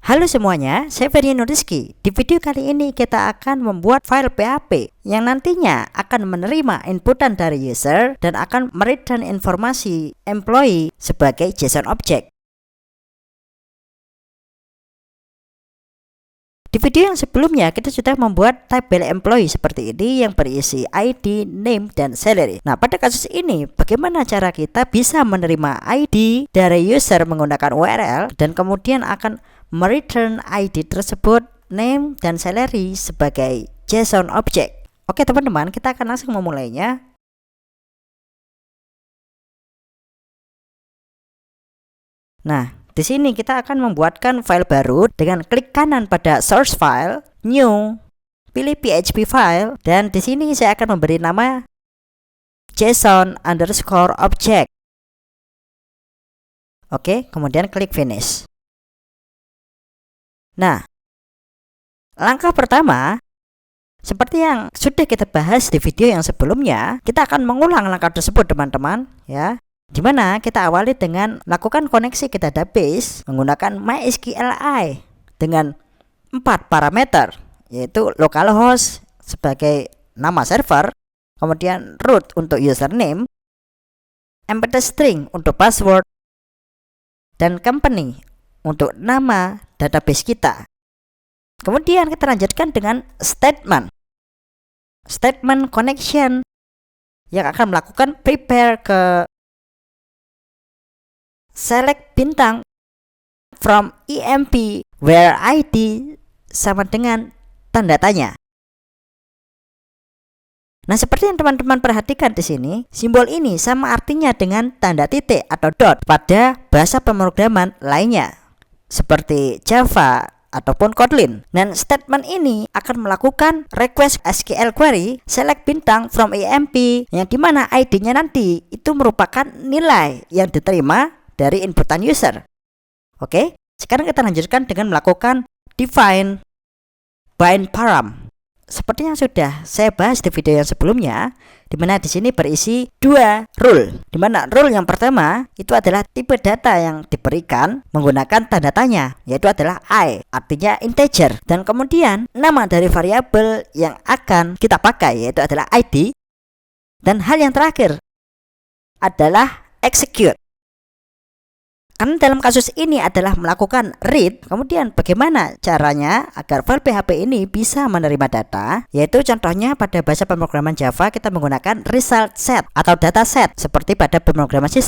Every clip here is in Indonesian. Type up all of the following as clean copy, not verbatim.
Halo semuanya, saya Feriano Rizky. Di video kali ini kita akan membuat file PHP yang nantinya akan menerima inputan dari user dan akan mereturn informasi employee sebagai JSON object. Di video yang sebelumnya kita sudah membuat tabel employee seperti ini yang berisi ID, name, dan salary. Nah, pada kasus ini bagaimana cara kita bisa menerima ID dari user menggunakan URL dan kemudian akan mereturn ID tersebut, name, dan salary sebagai JSON object. Oke teman-teman, kita akan langsung memulainya. Nah, di sini kita akan membuatkan file baru dengan klik kanan pada source file, new, pilih PHP file, dan di sini saya akan memberi nama JSON_object. Oke, kemudian klik finish. Nah, langkah pertama, seperti yang sudah kita bahas di video yang sebelumnya, kita akan mengulang langkah tersebut teman-teman ya. Dimana kita awali dengan melakukan koneksi ke database menggunakan MySQLi dengan 4 parameter, yaitu localhost sebagai nama server, kemudian root untuk username, embedded string untuk password, dan company untuk nama database kita. Kemudian kita lanjutkan dengan statement connection yang akan melakukan prepare ke select bintang from EMP where ID sama dengan tanda tanya. Nah, seperti yang teman-teman perhatikan di sini, simbol ini sama artinya dengan tanda titik atau dot pada bahasa pemrograman lainnya seperti Java ataupun Kotlin. Dan statement ini akan melakukan request SQL query select bintang from EMP yang dimana ID-nya nanti itu merupakan nilai yang diterima dari inputan user. Oke, sekarang kita lanjutkan dengan melakukan define bind param. Seperti yang sudah saya bahas di video yang sebelumnya, di mana di sini berisi 2 rule. Di mana rule yang pertama itu adalah tipe data yang diberikan menggunakan tanda tanya, yaitu adalah I, artinya integer. Dan kemudian nama dari variabel yang akan kita pakai yaitu adalah ID. Dan hal yang terakhir adalah execute. Karena dalam kasus ini adalah melakukan read, kemudian bagaimana caranya agar file PHP ini bisa menerima data, yaitu contohnya pada bahasa pemrograman Java kita menggunakan result set atau data set seperti pada pemrograman C#.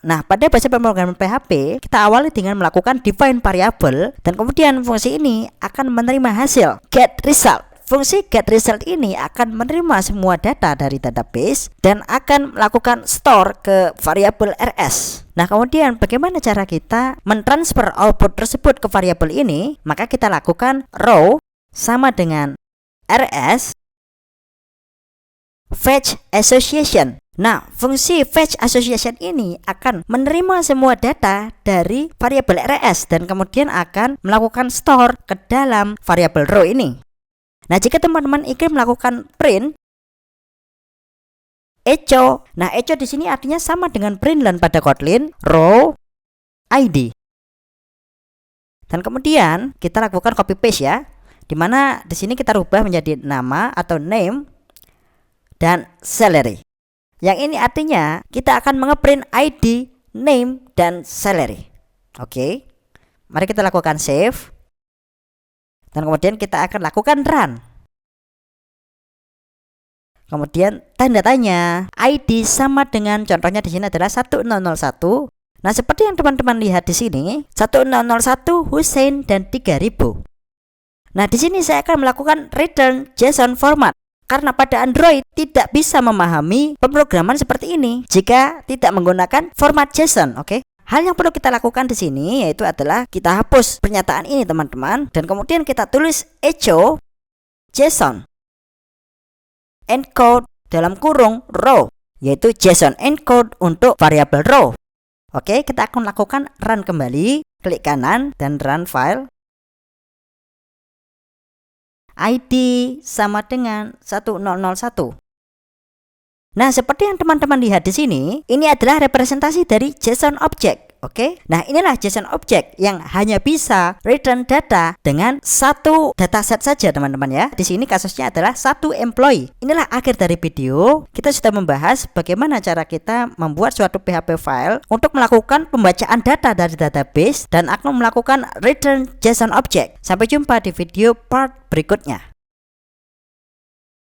Nah, pada bahasa pemrograman PHP kita awali dengan melakukan define variable dan kemudian fungsi ini akan menerima hasil get result. Fungsi get result ini akan menerima semua data dari database dan akan melakukan store ke variabel rs. Nah, kemudian bagaimana cara kita mentransfer output tersebut ke variabel ini? Maka kita lakukan row sama dengan rs fetch association. Nah, fungsi fetch association ini akan menerima semua data dari variabel rs dan kemudian akan melakukan store ke dalam variabel row ini. Nah, jika teman-teman ingin melakukan print echo, nah echo di sini artinya sama dengan println pada Kotlin, row ID. Dan kemudian kita lakukan copy paste ya. Dimana di sini kita rubah menjadi nama atau name dan salary. Yang ini artinya kita akan mengeprint ID, name, dan salary. Oke. Mari kita lakukan save. Dan kemudian kita akan lakukan run. Kemudian tanda tanya ID sama dengan contohnya di sini adalah 1001. Nah, seperti yang teman-teman lihat di sini, 1001 Hussein dan 3000. Nah, di sini saya akan melakukan return JSON format karena pada Android tidak bisa memahami pemrograman seperti ini jika tidak menggunakan format JSON, oke? Hal yang perlu kita lakukan di sini yaitu adalah kita hapus pernyataan ini teman-teman dan kemudian kita tulis echo JSON encode dalam kurung row, yaitu JSON encode untuk variabel row. Oke, kita akan lakukan run kembali, klik kanan dan run file. ID sama dengan 1001. Nah, seperti yang teman-teman lihat di sini, ini adalah representasi dari JSON object Oke. Nah, inilah JSON object yang hanya bisa return data dengan satu dataset saja, teman-teman ya. Di sini kasusnya adalah satu employee. Inilah akhir dari video. Kita sudah membahas bagaimana cara kita membuat suatu PHP file untuk melakukan pembacaan data dari database dan akan melakukan return JSON object. Sampai jumpa di video part berikutnya.